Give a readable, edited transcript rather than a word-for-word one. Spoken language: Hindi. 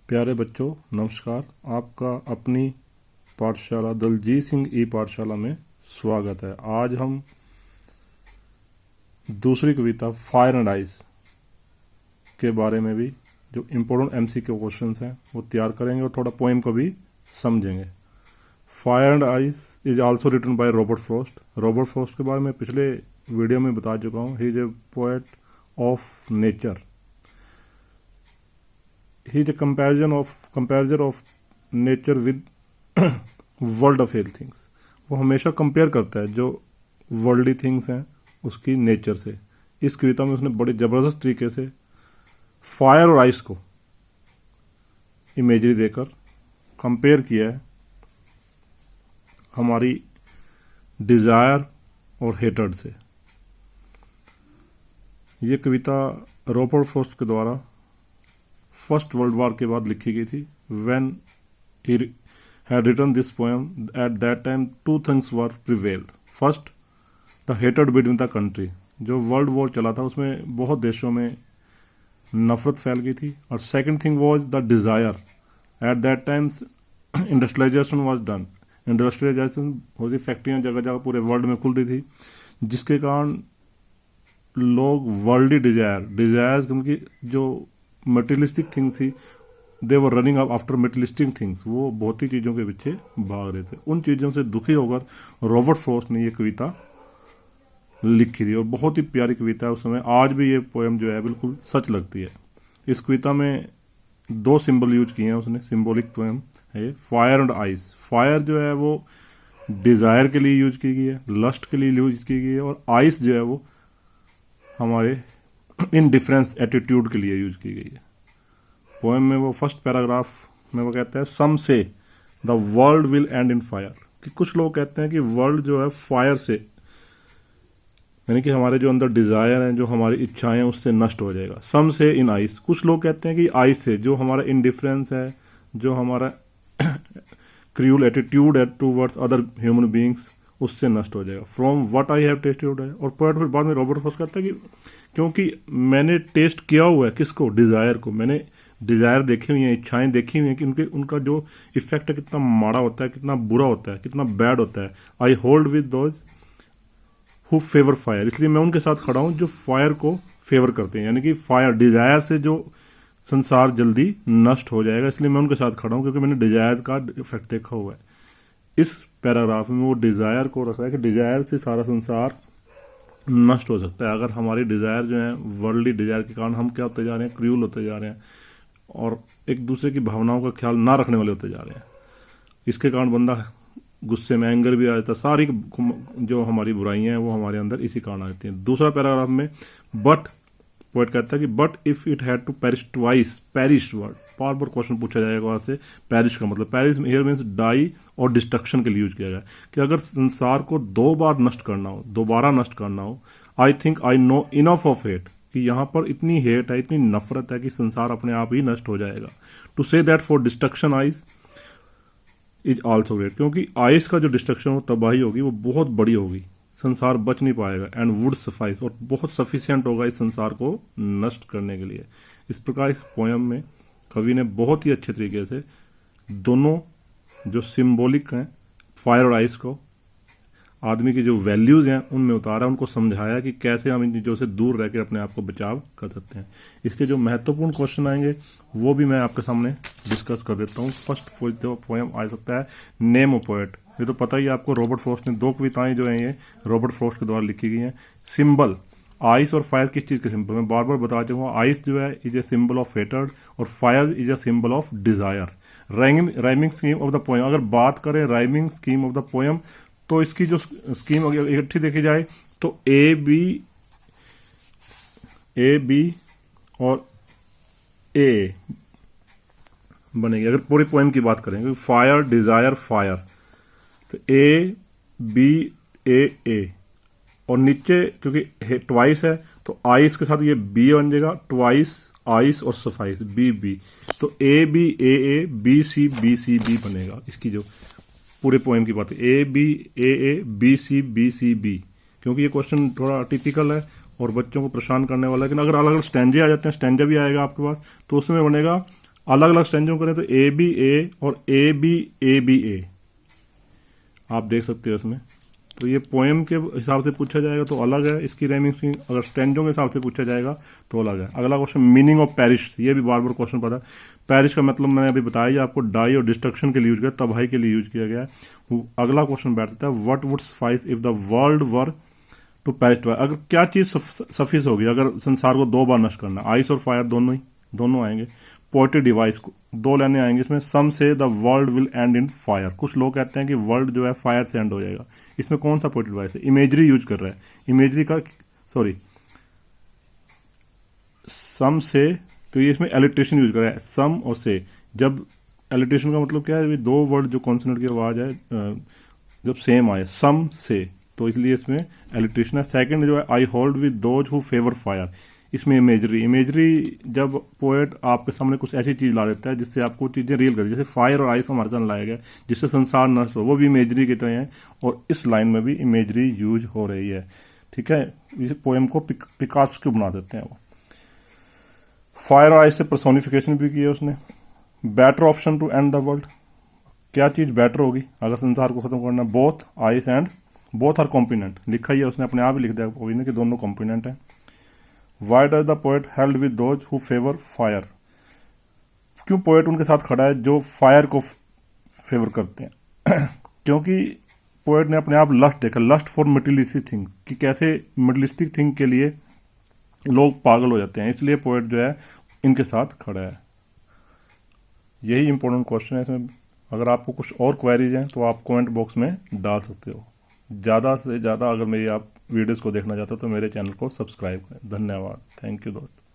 प्यारे बच्चों नमस्कार। आपका अपनी पाठशाला दलजीत सिंह ई पाठशाला में स्वागत है। आज हम दूसरी कविता फायर एंड आइस के बारे में भी जो इम्पोर्टेंट एमसीक्यू क्वेश्चंस हैं वो तैयार करेंगे और थोड़ा पोएम को भी समझेंगे। Fire and ice is also written by Robert Frost. Robert Frost के बारे में पिछले वीडियो में बता चुका हूँ। He is a poet of nature. He is a comparison of nature with world of real things। वो हमेशा कंपेयर करता है जो वर्ल्डली थिंग्स हैं उसकी नेचर से। इस कविता में उसने बड़ी ज़बरदस्त तरीके से फायर और आइस को इमेजरी देकर कंपेयर किया है हमारी डिज़ायर और हेटर्ड से। ये कविता रॉबर्ट फ्रॉस्ट के द्वारा फर्स्ट वर्ल्ड वॉर के बाद लिखी गई थी। When he had written this poem at that time two things were prevailed. First the hated between the country. जो वर्ल्ड वॉर चला था उसमें बहुत देशों में नफरत फैल गई थी। और second thing was the desire. At that times industrialisation was done. Industrialisation होती, फैक्ट्रियाँ जगह जगह पूरे वर्ल्ड में खुल रही थी, जिसके कारण लोग वर्ल्डली डिजायर्स क्योंकि जो मटेरियलिस्टिक थिंग्स थी, they were running up after materialistic things. वो बहुत ही चीज़ों के पीछे भाग रहे थे। उन चीज़ों से दुखी होकर रॉबर्ट फ्रॉस्ट ने ये कविता लिखी थी और बहुत ही प्यारी कविता है उस समय। आज भी ये पोएम जो है बिल्कुल सच लगती है। इस कविता में दो सिंबल यूज किए हैं उसने। सिंबॉलिक पोएम है फायर एंड आइस। फायर जो है वो डिज़ायर के लिए यूज की गई है, लस्ट के लिए यूज की गई है, और आइस जो है वो हमारे इनडिफरेंस एटीट्यूड के लिए यूज की गई है। पोएम में वो फर्स्ट पैराग्राफ में वो कहता है सम से the world will and in fire. कि कुछ लोग कहते हैं कि वर्ल्ड जो है फायर से, यानी कि हमारे जो अंदर डिजायर हैं, जो हमारी इच्छाएं हैं, उससे नष्ट हो जाएगा। सम से इन आइस। कुछ लोग कहते हैं कि आइस से, जो हमारा इनडिफरेंस है, जो हमारा क्रूअल एटीट्यूड है टूवर्ड्स अदर ह्यूमन बींग्स, उससे नष्ट हो जाएगा। From what I have tested है। और पोएट फिर बाद में रॉबर्ट फ्रॉस्ट कहता है कि क्योंकि मैंने टेस्ट किया हुआ है किसको, डिज़ायर को। मैंने डिज़ायर देखी हुई है, इच्छाएं देखी हुई हैं कि उनका जो इफेक्ट है कितना माड़ा होता है, कितना बुरा होता है, कितना बैड होता है। I hold with those who favour fire. इसलिए मैं उनके साथ खड़ा हूँ जो फायर को फेवर करते हैं, यानी कि फायर डिज़ायर से जो संसार जल्दी नष्ट हो जाएगा, इसलिए मैं उनके साथ खड़ा हूँ क्योंकि मैंने डिज़ायर का इफेक्ट देखा हुआ है। इस पैराग्राफ में वो डिज़ायर को रख रहा है कि डिज़ायर से सारा संसार नष्ट हो सकता है। अगर हमारी डिज़ायर जो है वर्ल्डली डिज़ायर के कारण हम क्या होते जा रहे हैं, क्रूअल होते जा रहे हैं और एक दूसरे की भावनाओं का ख्याल ना रखने वाले होते जा रहे हैं। इसके कारण बंदा गुस्से में, एंगर भी आ जाता है। सारी जो हमारी बुराइयां हैं वो हमारे अंदर इसी कारण आ जाती हैं। दूसरा पैराग्राफ में बट पोएट कहता है कि but if it had to perish twice, perish word बार बार क्वेश्चन पूछा जाएगा वहां से। पेरिश का मतलब, पेरिश हियर मीन्स डाई और डिस्ट्रक्शन के लिए यूज किया गया कि अगर संसार को दो बार नष्ट करना हो, दोबारा नष्ट करना हो, I think I know enough of hate, कि यहाँ पर इतनी हेट है, इतनी नफरत है कि संसार अपने आप ही नष्ट हो जाएगा। To say that for destruction ice is also great. क्योंकि आइस का जो डिस्ट्रक्शन हो, तबाही होगी, वो बहुत बड़ी होगी, संसार बच नहीं पाएगा। एंड वुड सफाइस, और बहुत सफिशिएंट होगा इस संसार को नष्ट करने के लिए। इस प्रकार इस पोएम में कवि ने बहुत ही अच्छे तरीके से दोनों जो सिंबॉलिक हैं, फायर और आइस को, आदमी की जो वैल्यूज़ हैं उनमें उतारा, उनको समझाया कि कैसे हम इन चीज़ों से दूर रह कर अपने आप को बचाव कर सकते हैं। इसके जो महत्वपूर्ण क्वेश्चन आएंगे वो भी मैं आपके सामने डिस्कस कर देता हूँ। फर्स्ट पोएम आ सकता है नेम ऑफ पोएट। ये तो पता ही है आपको, रॉबर्ट फ्रॉस्ट ने दो कविताएं जो हैं ये रॉबर्ट फ्रॉस्ट के द्वारा लिखी गई हैं। सिंबल, आइस और फायर किस चीज़ के सिंबल, मैं बार बार बता चुका हूँ। आइस जो है is a symbol of hatred और fire is a symbol of desire. Rhyming scheme of the poem, अगर बात करें rhyming scheme of the poem, तो इसकी जो स्कीम इकट्ठी देखी जाए तो ए बी और ए बनेगी। अगर पूरी पोएम की बात करें, फायर डिज़ायर फायर, तो ए बी ए, और नीचे क्योंकि ट्वाइस है तो आइस के साथ ये बी बन जाएगा, ट्वाइस आइस और सफाइस बी, तो A B A B C B बनेगा। इसकी जो पूरे पोएम की बात है, ए बी सी बी, क्योंकि ये क्वेश्चन थोड़ा टिपिकल है और बच्चों को परेशान करने वाला है। लेकिन अगर अलग अलग स्टैंजे आ जाते हैं, स्टैंजा भी आएगा आपके पास, तो उसमें बनेगा अलग अलग स्ट्रेंजों करें तो ए बी ए और ए बी ए आप देख सकते हो इसमें। तो ये पोएम के हिसाब से पूछा जाएगा तो अलग है इसकी राइमिंग स्कीम, अगर स्टैंजों के हिसाब से पूछा जाएगा तो अलग है। अगला क्वेश्चन, मीनिंग ऑफ पेरिश, ये भी बार बार क्वेश्चन पता है। पेरिश का मतलब मैंने अभी बताया आपको, डाई और डिस्ट्रक्शन के लिए यूज किया, तबाही के लिए यूज किया गया है। अगला क्वेश्चन बैठता है, what would suffice if the world were to perish, अगर क्या चीज सफिस होगी अगर संसार को 2 बार नष्ट करना, आइस और फायर दोनों आएंगे। पोएट्री डिवाइस को 2 लाइनें आएंगी इसमें, सम से the world will and in fire, कुछ लोग कहते हैं कि वर्ल्ड जो है फायर से एंड हो जाएगा। इसमें कौन सा पोएट्री डिवाइस है, इमेजरी यूज कर रहा है, इमेजरी का सॉरी सम से, तो ये इसमें एलिट्रेशन यूज कर रहा है, सम और से। जब एलिट्रेशन का मतलब क्या है, 2 वर्ड जो कॉन्सोनेंट की आवाज है जब सेम आए, सम से, तो इसलिए इसमें एलिट्रेशन है। सेकंड जो है, I hold with those who favour fire, इसमें इमेजरी जब पोएट आपके सामने कुछ ऐसी चीज ला देता है जिससे आपको चीजें रियल कर, जैसे फायर और आइस हमारे सामने लाया गया जिससे संसार नष्ट हो, वो भी इमेजरी की तरह है, और इस लाइन में भी इमेजरी यूज हो रही है। ठीक है, इस पोएम को पिकास क्यों बना देते हैं वो। फायर और आइस से पर्सोनिफिकेशन भी की है उसने। Better option to end the world, क्या चीज बेटर होगी अगर संसार को खत्म करना, both ice and both are component, लिखा ही है उसने, अपने आप ही लिख दिया कोई ने कि दोनों कॉम्पोनेंट है। Why does the poet held with those who favour fire, क्यों पोएट उनके साथ खड़ा है जो फायर को फेवर करते हैं क्योंकि पोएट ने अपने आप लस्ट देखा, लस्ट फॉर मटेरियलिस्टिक थिंग, कि कैसे मटेरियलिस्टिक थिंग के लिए लोग पागल हो जाते हैं, इसलिए पोएट जो है इनके साथ खड़ा है। यही इंपॉर्टेंट क्वेश्चन है इसमें। अगर आपको कुछ और क्वेरीज हैं तो आप कमेंट बॉक्स में डाल सकते हो। ज़्यादा से ज़्यादा अगर मेरी आप वीडियोस को देखना चाहते हो तो मेरे चैनल को सब्सक्राइब करें। धन्यवाद, थैंक यू दोस्तों।